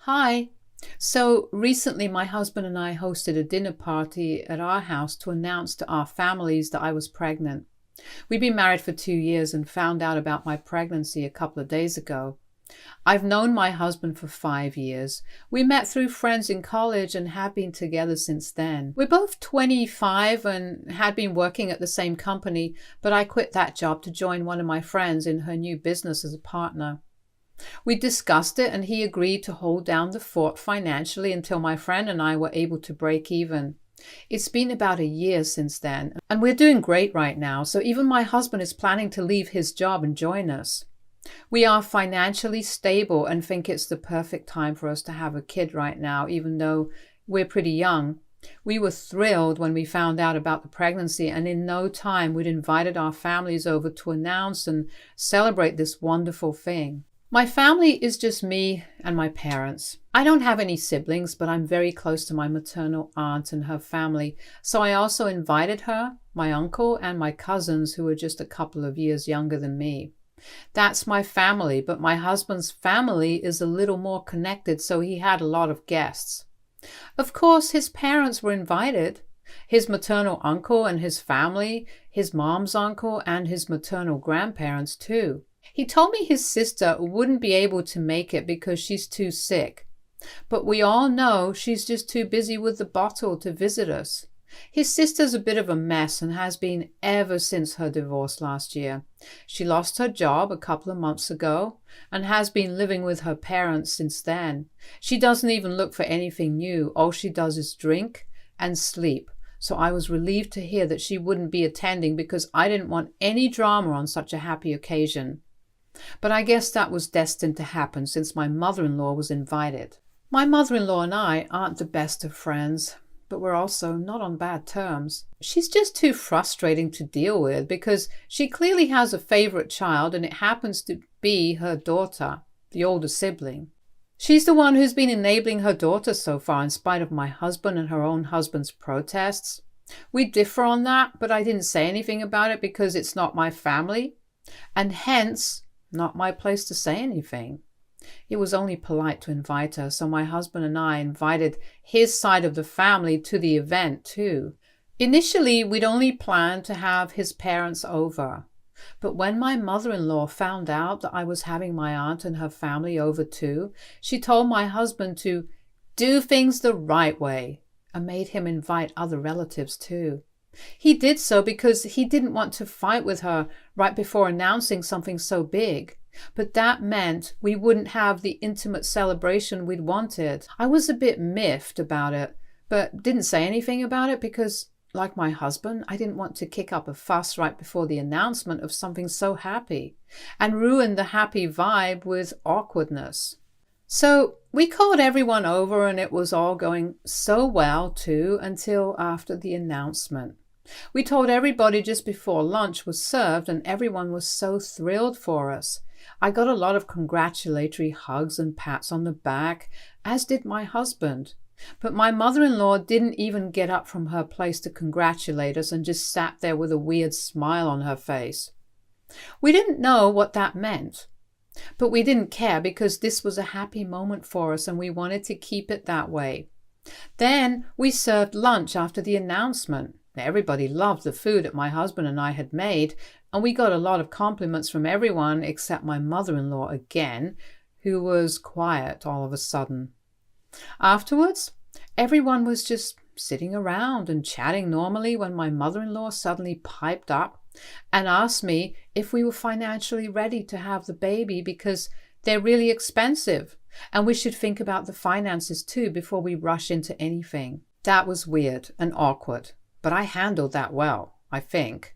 Hi. So recently, my husband and I hosted a dinner party at our house to announce to our families that I was pregnant. We'd been married for 2 years and found out about my pregnancy a couple of days ago. I've known my husband for 5 years. We met through friends in college and have been together since then. We're both 25 and had been working at the same company, but I quit that job to join one of my friends in her new business as a partner. We discussed it and he agreed to hold down the fort financially until my friend and I were able to break even. It's been about a year since then, and we're doing great right now, so even my husband is planning to leave his job and join us. We are financially stable and think it's the perfect time for us to have a kid right now, even though we're pretty young. We were thrilled when we found out about the pregnancy, and in no time we'd invited our families over to announce and celebrate this wonderful thing. My family is just me and my parents. I don't have any siblings, but I'm very close to my maternal aunt and her family, so I also invited her, my uncle, and my cousins who are just a couple of years younger than me. That's my family, but my husband's family is a little more connected, so he had a lot of guests. Of course, his parents were invited. His maternal uncle and his family, his mom's uncle, and his maternal grandparents too. He told me his sister wouldn't be able to make it because she's too sick. But we all know she's just too busy with the bottle to visit us. His sister's a bit of a mess and has been ever since her divorce last year. She lost her job a couple of months ago and has been living with her parents since then. She doesn't even look for anything new. All she does is drink and sleep. So I was relieved to hear that she wouldn't be attending because I didn't want any drama on such a happy occasion. But I guess that was destined to happen since my mother-in-law was invited. My mother-in-law and I aren't the best of friends, but we're also not on bad terms. She's just too frustrating to deal with because she clearly has a favorite child and it happens to be her daughter, the older sibling. She's the one who's been enabling her daughter so far in spite of my husband and her own husband's protests. We differ on that, but I didn't say anything about it because it's not my family, and hence not my place to say anything. It was only polite to invite her, so my husband and I invited his side of the family to the event too. Initially, we'd only planned to have his parents over, but when my mother-in-law found out that I was having my aunt and her family over too, she told my husband to do things the right way and made him invite other relatives too. He did so because he didn't want to fight with her right before announcing something so big. But that meant we wouldn't have the intimate celebration we'd wanted. I was a bit miffed about it, but didn't say anything about it because, like my husband, I didn't want to kick up a fuss right before the announcement of something so happy and ruin the happy vibe with awkwardness. So we called everyone over and it was all going so well too until after the announcement. We told everybody just before lunch was served and everyone was so thrilled for us. I got a lot of congratulatory hugs and pats on the back, as did my husband. But my mother-in-law didn't even get up from her place to congratulate us and just sat there with a weird smile on her face. We didn't know what that meant, but we didn't care because this was a happy moment for us and we wanted to keep it that way. Then we served lunch after the announcement. Everybody loved the food that my husband and I had made, and we got a lot of compliments from everyone except my mother-in-law again, who was quiet all of a sudden. Afterwards, everyone was just sitting around and chatting normally when my mother-in-law suddenly piped up and asked me if we were financially ready to have the baby because they're really expensive and we should think about the finances too before we rush into anything. That was weird and awkward, but I handled that well, I think.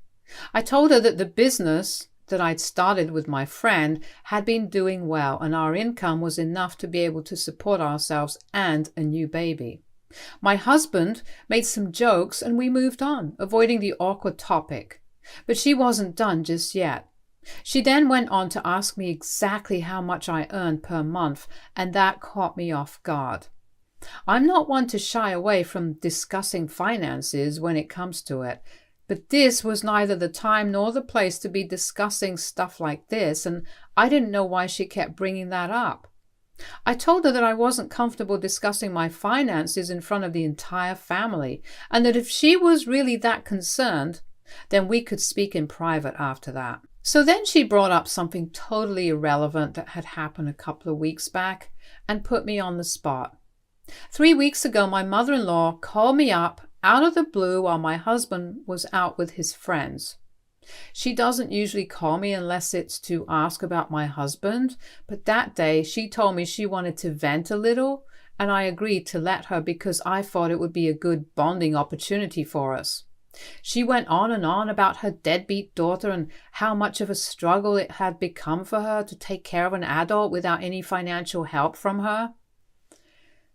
I told her that the business that I'd started with my friend had been doing well and our income was enough to be able to support ourselves and a new baby. My husband made some jokes and we moved on, avoiding the awkward topic. But she wasn't done just yet. She then went on to ask me exactly how much I earned per month, and that caught me off guard. I'm not one to shy away from discussing finances when it comes to it, but this was neither the time nor the place to be discussing stuff like this, and I didn't know why she kept bringing that up. I told her that I wasn't comfortable discussing my finances in front of the entire family, and that if she was really that concerned, then we could speak in private after that. So then she brought up something totally irrelevant that had happened a couple of weeks back and put me on the spot. 3 weeks ago, my mother-in-law called me up out of the blue while my husband was out with his friends. She doesn't usually call me unless it's to ask about my husband, but that day she told me she wanted to vent a little, and I agreed to let her because I thought it would be a good bonding opportunity for us. She went on and on about her deadbeat daughter and how much of a struggle it had become for her to take care of an adult without any financial help from her.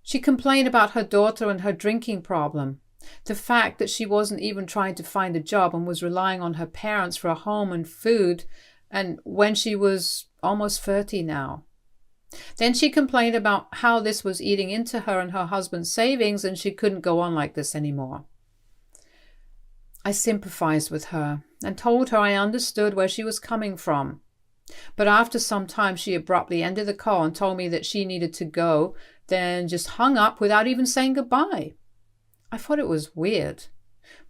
She complained about her daughter and her drinking problem, the fact that she wasn't even trying to find a job and was relying on her parents for a home and food, and when she was almost 30 now. Then she complained about how this was eating into her and her husband's savings, and she couldn't go on like this anymore. I sympathized with her and told her I understood where she was coming from. But after some time, she abruptly ended the call and told me that she needed to go, then just hung up without even saying goodbye. I thought it was weird,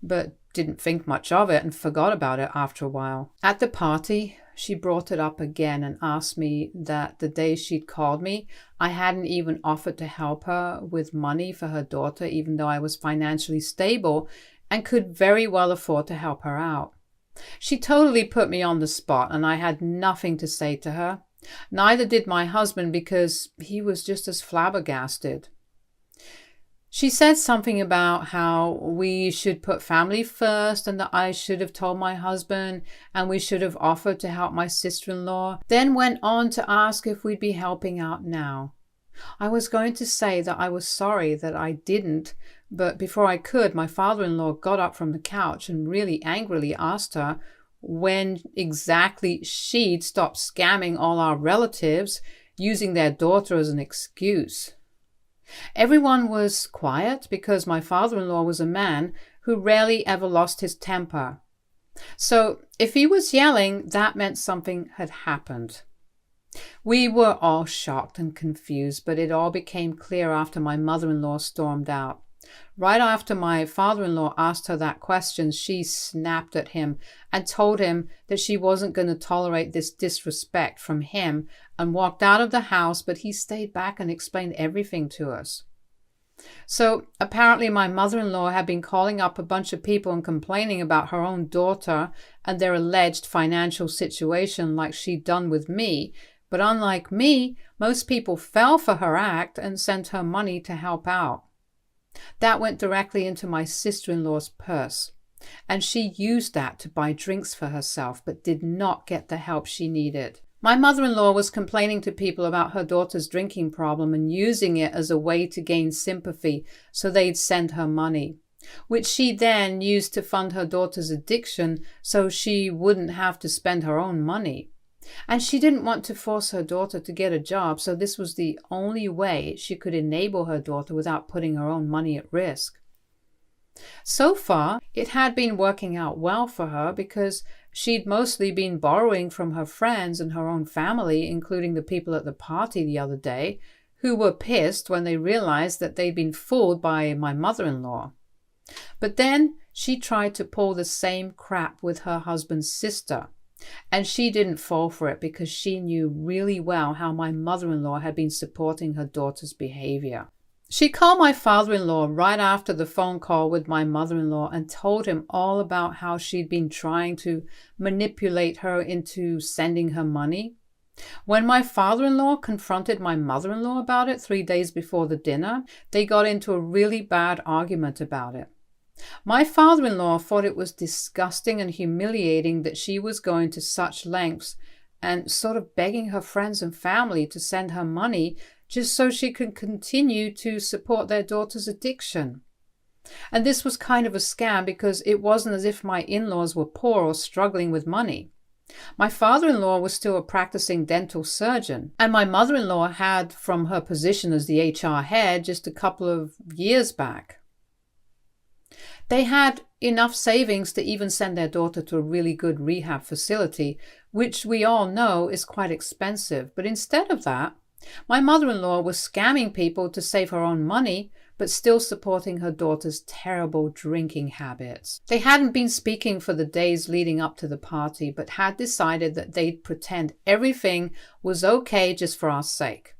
but didn't think much of it and forgot about it after a while. At the party, she brought it up again and asked me that the day she'd called me, I hadn't even offered to help her with money for her daughter, even though I was financially stable and could very well afford to help her out. She totally put me on the spot, and I had nothing to say to her. Neither did my husband, because he was just as flabbergasted. She said something about how we should put family first and that I should have told my husband and we should have offered to help my sister-in-law, then went on to ask if we'd be helping out now. I was going to say that I was sorry that I didn't, but before I could, my father-in-law got up from the couch and really angrily asked her when exactly she'd stopped scamming all our relatives, using their daughter as an excuse. Everyone was quiet because my father-in-law was a man who rarely ever lost his temper. So if he was yelling, that meant something had happened. We were all shocked and confused, but it all became clear after my mother-in-law stormed out. Right after my father-in-law asked her that question, she snapped at him and told him that she wasn't going to tolerate this disrespect from him and walked out of the house, but he stayed back and explained everything to us. So apparently my mother-in-law had been calling up a bunch of people and complaining about her own daughter and their alleged financial situation like she'd done with me, but unlike me, most people fell for her act and sent her money to help out. That went directly into my sister-in-law's purse, and she used that to buy drinks for herself, but did not get the help she needed. My mother-in-law was complaining to people about her daughter's drinking problem and using it as a way to gain sympathy so they'd send her money, which she then used to fund her daughter's addiction so she wouldn't have to spend her own money. And she didn't want to force her daughter to get a job, so this was the only way she could enable her daughter without putting her own money at risk. So far, it had been working out well for her because she'd mostly been borrowing from her friends and her own family, including the people at the party the other day, who were pissed when they realized that they'd been fooled by my mother-in-law. But then she tried to pull the same crap with her husband's sister. And she didn't fall for it because she knew really well how my mother-in-law had been supporting her daughter's behavior. She called my father-in-law right after the phone call with my mother-in-law and told him all about how she'd been trying to manipulate her into sending her money. When my father-in-law confronted my mother-in-law about it 3 days before the dinner, they got into a really bad argument about it. My father-in-law thought it was disgusting and humiliating that she was going to such lengths and sort of begging her friends and family to send her money just so she could continue to support their daughter's addiction. And this was kind of a scam because it wasn't as if my in-laws were poor or struggling with money. My father-in-law was still a practicing dental surgeon, and my mother-in-law had from her position as the HR head just a couple of years back. They had enough savings to even send their daughter to a really good rehab facility, which we all know is quite expensive. But instead of that, My mother-in-law was scamming people to save her own money, but still supporting her daughter's terrible drinking habits. They hadn't been speaking for the days leading up to the party, but had decided that they'd pretend everything was okay just for our sake.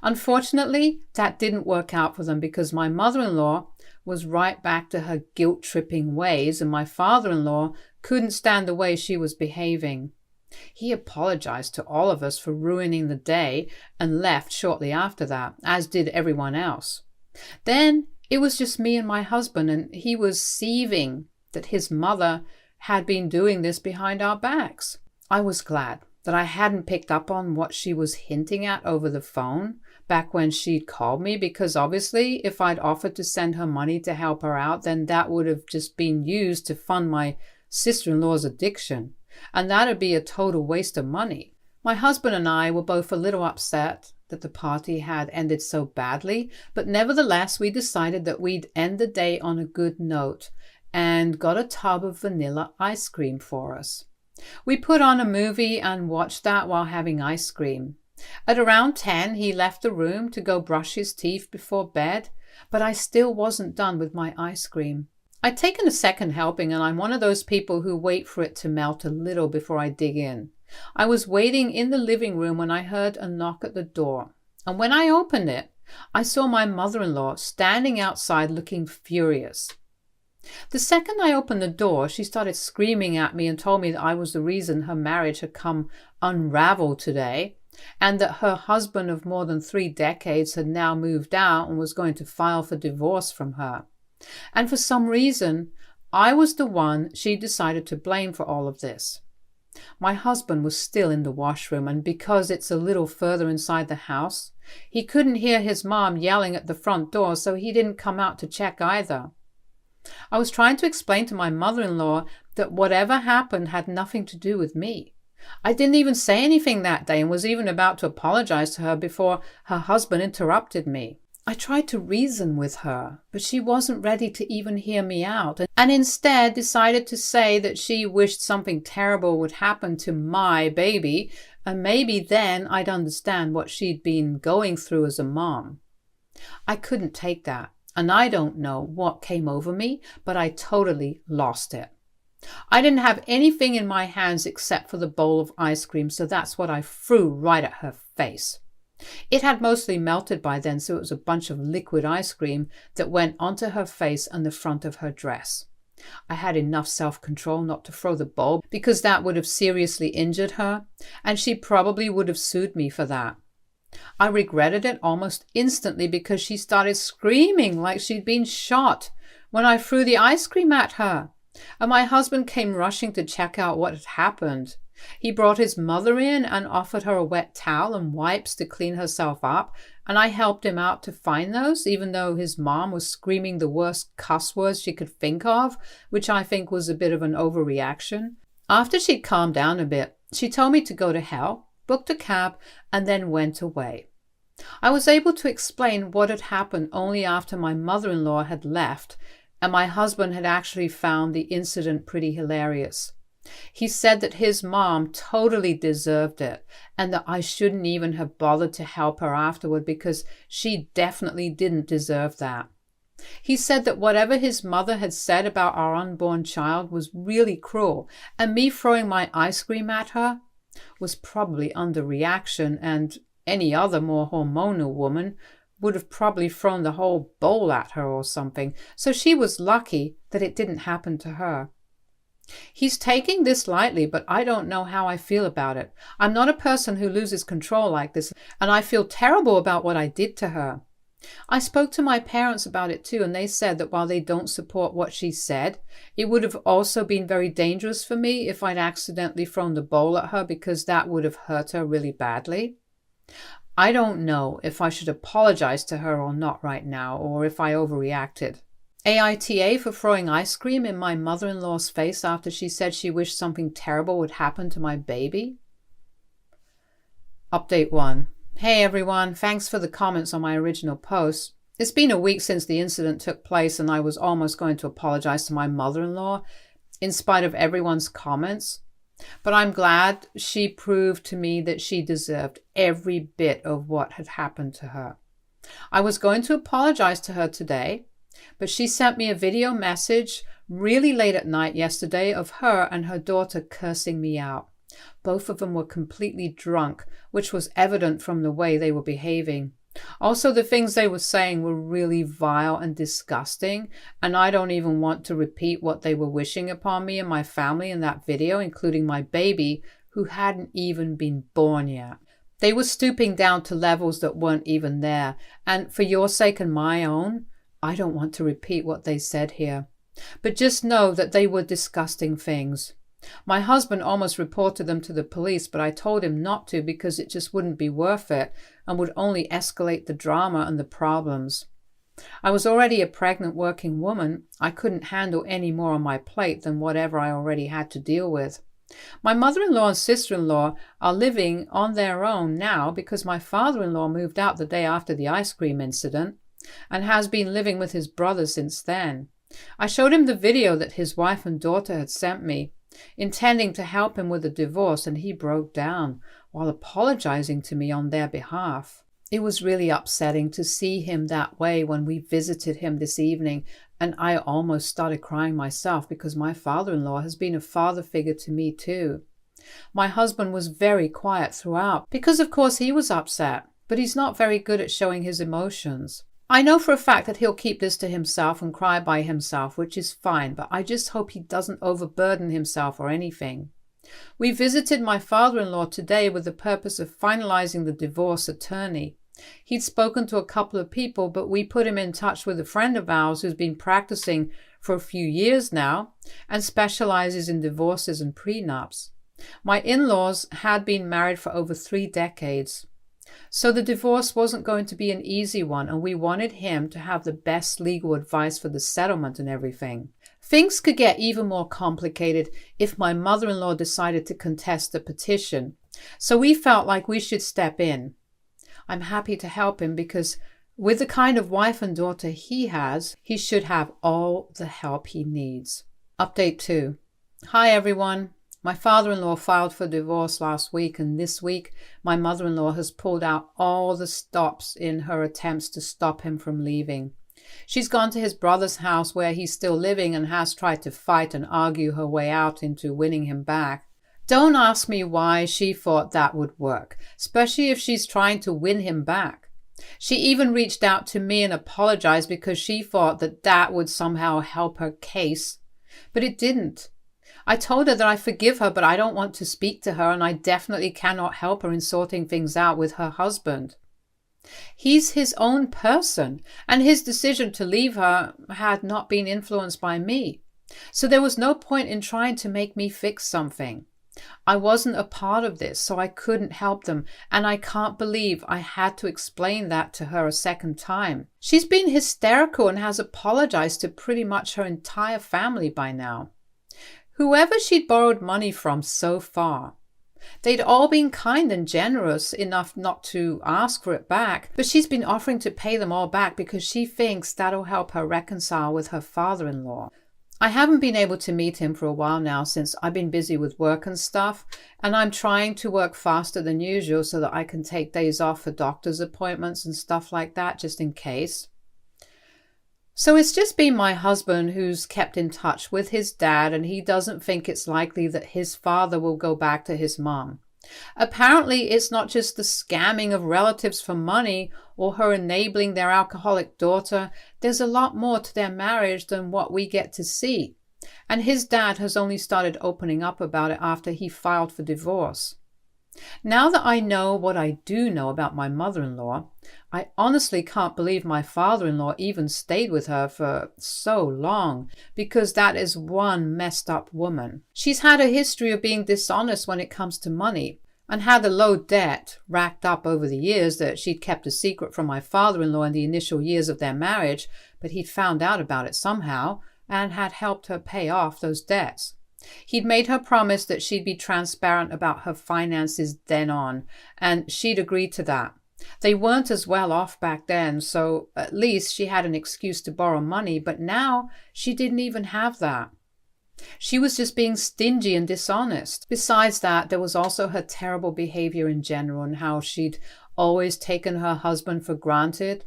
Unfortunately, that didn't work out for them because my mother-in-law was right back to her guilt-tripping ways, and my father-in-law couldn't stand the way she was behaving. He apologized to all of us for ruining the day and left shortly after that, as did everyone else. Then it was just me and my husband, and he was seething that his mother had been doing this behind our backs. I was glad that I hadn't picked up on what she was hinting at over the phone back when she'd called me, because obviously if I'd offered to send her money to help her out, then that would have just been used to fund my sister-in-law's addiction, and that'd be a total waste of money. My husband and I were both a little upset that the party had ended so badly, but nevertheless we decided that we'd end the day on a good note and got a tub of vanilla ice cream for us. We put on a movie and watched that while having ice cream. At around 10, he left the room to go brush his teeth before bed, but I still wasn't done with my ice cream. I'd taken a second helping, and I'm one of those people who wait for it to melt a little before I dig in. I was waiting in the living room when I heard a knock at the door, and when I opened it, I saw my mother-in-law standing outside looking furious. The second I opened the door, she started screaming at me and told me that I was the reason her marriage had come unraveled today, and that her husband of more than 3 decades had now moved out and was going to file for divorce from her. And for some reason, I was the one she decided to blame for all of this. My husband was still in the washroom, and because it's a little further inside the house, he couldn't hear his mom yelling at the front door, so he didn't come out to check either. I was trying to explain to my mother-in-law that whatever happened had nothing to do with me. I didn't even say anything that day and was even about to apologize to her before her husband interrupted me. I tried to reason with her, but she wasn't ready to even hear me out, and instead decided to say that she wished something terrible would happen to my baby, and maybe then I'd understand what she'd been going through as a mom. I couldn't take that, and I don't know what came over me, but I totally lost it. I didn't have anything in my hands except for the bowl of ice cream, so that's what I threw right at her face. It had mostly melted by then, so it was a bunch of liquid ice cream that went onto her face and the front of her dress. I had enough self-control not to throw the bowl because that would have seriously injured her, and she probably would have sued me for that. I regretted it almost instantly because she started screaming like she'd been shot when I threw the ice cream at her, and my husband came rushing to check out what had happened. He brought his mother in and offered her a wet towel and wipes to clean herself up, and I helped him out to find those, even though his mom was screaming the worst cuss words she could think of, which I think was a bit of an overreaction. After she'd calmed down a bit, she told me to go to hell, booked a cab, and then went away. I was able to explain what had happened only after my mother-in-law had left, and my husband had actually found the incident pretty hilarious. He said that his mom totally deserved it and that I shouldn't even have bothered to help her afterward because she definitely didn't deserve that. He said that whatever his mother had said about our unborn child was really cruel, and me throwing my ice cream at her was probably underreaction, and any other more hormonal woman would have probably thrown the whole bowl at her or something, so she was lucky that it didn't happen to her. He's taking this lightly, but I don't know how I feel about it. I'm not a person who loses control like this, and I feel terrible about what I did to her. I spoke to my parents about it too, and they said that while they don't support what she said, it would have also been very dangerous for me if I'd accidentally thrown the bowl at her because that would have hurt her really badly. I don't know if I should apologize to her or not right now, or if I overreacted. AITA for throwing ice cream in my mother-in-law's face after she said she wished something terrible would happen to my baby. Update 1. Hey everyone, thanks for the comments on my original post. It's been a week since the incident took place and I was almost going to apologize to my mother-in-law in spite of everyone's comments. But I'm glad she proved to me that she deserved every bit of what had happened to her. I was going to apologize to her today, but she sent me a video message really late at night yesterday of her and her daughter cursing me out. Both of them were completely drunk, which was evident from the way they were behaving. Also, the things they were saying were really vile and disgusting, and I don't even want to repeat what they were wishing upon me and my family in that video, including my baby, who hadn't even been born yet. They were stooping down to levels that weren't even there, and for your sake and my own, I don't want to repeat what they said here. But just know that they were disgusting things. My husband almost reported them to the police, but I told him not to because it just wouldn't be worth it and would only escalate the drama and the problems. I was already a pregnant working woman. I couldn't handle any more on my plate than whatever I already had to deal with. My mother-in-law and sister-in-law are living on their own now because my father-in-law moved out the day after the ice cream incident and has been living with his brother since then. I showed him the video that his wife and daughter had sent me, intending to help him with a divorce, and he broke down while apologizing to me on their behalf. It was really upsetting to see him that way when we visited him this evening, and I almost started crying myself because my father-in-law has been a father figure to me too. My husband was very quiet throughout because of course he was upset, but he's not very good at showing his emotions. I know for a fact that he'll keep this to himself and cry by himself, which is fine, but I just hope he doesn't overburden himself or anything. We visited my father-in-law today with the purpose of finalizing the divorce attorney. He'd spoken to a couple of people, but we put him in touch with a friend of ours who's been practicing for a few years now and specializes in divorces and prenups. My in-laws had been married for over 3 decades. So the divorce wasn't going to be an easy one, and we wanted him to have the best legal advice for the settlement and everything. Things could get even more complicated if my mother-in-law decided to contest the petition, so we felt like we should step in. I'm happy to help him because with the kind of wife and daughter he has, he should have all the help he needs. Update 2. Hi everyone. My father-in-law filed for divorce last week, and this week my mother-in-law has pulled out all the stops in her attempts to stop him from leaving. She's gone to his brother's house where he's still living and has tried to fight and argue her way out into winning him back. Don't ask me why she thought that would work, especially if she's trying to win him back. She even reached out to me and apologized because she thought that that would somehow help her case, but it didn't. I told her that I forgive her, but I don't want to speak to her, and I definitely cannot help her in sorting things out with her husband. He's his own person, and his decision to leave her had not been influenced by me. So there was no point in trying to make me fix something. I wasn't a part of this, so I couldn't help them, and I can't believe I had to explain that to her a second time. She's been hysterical and has apologized to pretty much her entire family by now. Whoever she'd borrowed money from so far. They'd all been kind and generous enough not to ask for it back, but she's been offering to pay them all back because she thinks that'll help her reconcile with her father-in-law. I haven't been able to meet him for a while now since I've been busy with work and stuff, and I'm trying to work faster than usual so that I can take days off for doctor's appointments and stuff like that just in case. So it's just been my husband who's kept in touch with his dad, and he doesn't think it's likely that his father will go back to his mom. Apparently, it's not just the scamming of relatives for money or her enabling their alcoholic daughter. There's a lot more to their marriage than what we get to see. And his dad has only started opening up about it after he filed for divorce. Now that I know what I do know about my mother-in-law, I honestly can't believe my father-in-law even stayed with her for so long, because that is one messed up woman. She's had a history of being dishonest when it comes to money, and had a low debt racked up over the years that she'd kept a secret from my father-in-law in the initial years of their marriage, but he'd found out about it somehow and had helped her pay off those debts. He'd made her promise that she'd be transparent about her finances then on, and she'd agreed to that. They weren't as well off back then, so at least she had an excuse to borrow money, but now she didn't even have that. She was just being stingy and dishonest. Besides that, there was also her terrible behavior in general and how she'd always taken her husband for granted.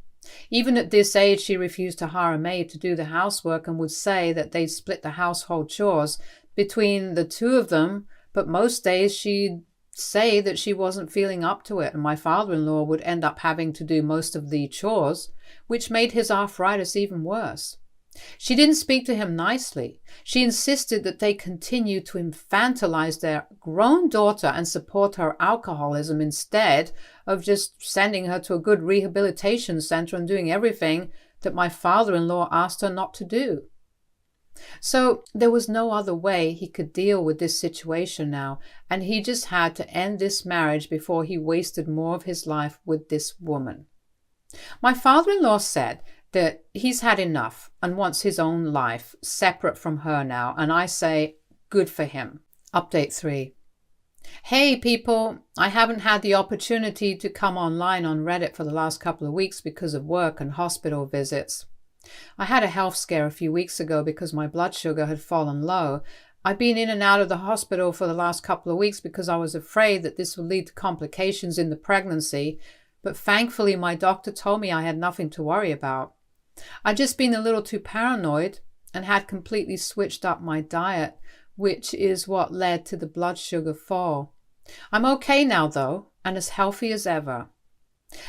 Even at this age, she refused to hire a maid to do the housework and would say that they'd split the household chores between the two of them, but most days she'd say that she wasn't feeling up to it, and my father-in-law would end up having to do most of the chores, which made his arthritis even worse. She didn't speak to him nicely. She insisted that they continue to infantilize their grown daughter and support her alcoholism instead of just sending her to a good rehabilitation center and doing everything that my father-in-law asked her not to do. So there was no other way he could deal with this situation now, and he just had to end this marriage before he wasted more of his life with this woman. My father-in-law said that he's had enough and wants his own life separate from her now, and I say, good for him. Update 3. Hey people, I haven't had the opportunity to come online on Reddit for the last couple of weeks because of work and hospital visits. I had a health scare a few weeks ago because my blood sugar had fallen low. I've been in and out of the hospital for the last couple of weeks because I was afraid that this would lead to complications in the pregnancy, but thankfully my doctor told me I had nothing to worry about. I'd just been a little too paranoid and had completely switched up my diet, which is what led to the blood sugar fall. I'm okay now though, and as healthy as ever.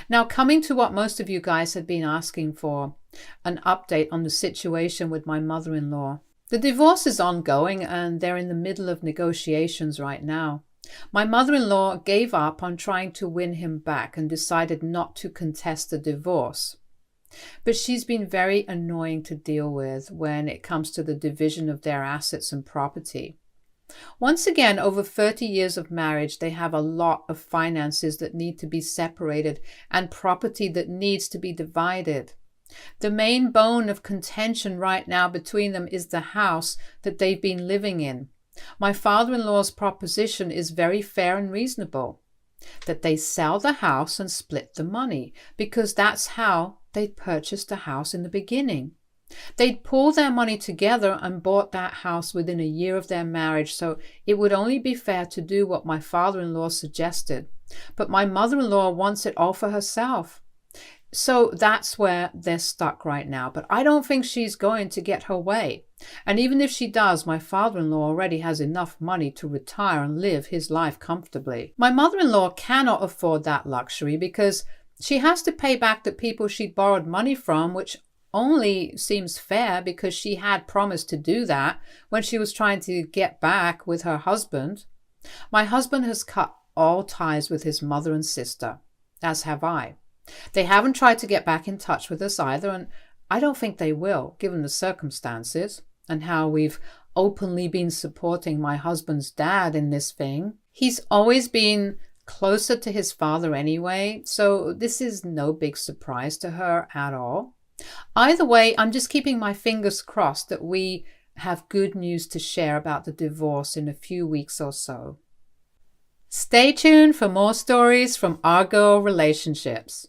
Now, coming to what most of you guys had been asking for, an update on the situation with my mother-in-law. The divorce is ongoing and they're in the middle of negotiations right now. My mother-in-law gave up on trying to win him back and decided not to contest the divorce. But she's been very annoying to deal with when it comes to the division of their assets and property. Once again, over 30 years of marriage, they have a lot of finances that need to be separated and property that needs to be divided. The main bone of contention right now between them is the house that they've been living in. My father-in-law's proposition is very fair and reasonable, that they sell the house and split the money, because that's how they purchased the house in the beginning. They'd pulled their money together and bought that house within a year of their marriage, so it would only be fair to do what my father-in-law suggested. But my mother-in-law wants it all for herself. So that's where they're stuck right now. But I don't think she's going to get her way. And even if she does, my father-in-law already has enough money to retire and live his life comfortably. My mother-in-law cannot afford that luxury because she has to pay back the people she borrowed money from, which only seems fair because she had promised to do that when she was trying to get back with her husband. My husband has cut all ties with his mother and sister, as have I. They haven't tried to get back in touch with us either, and I don't think they will, given the circumstances and how we've openly been supporting my husband's dad in this thing. He's always been closer to his father anyway, so this is no big surprise to her at all. Either way, I'm just keeping my fingers crossed that we have good news to share about the divorce in a few weeks or so. Stay tuned for more stories from our girl relationships.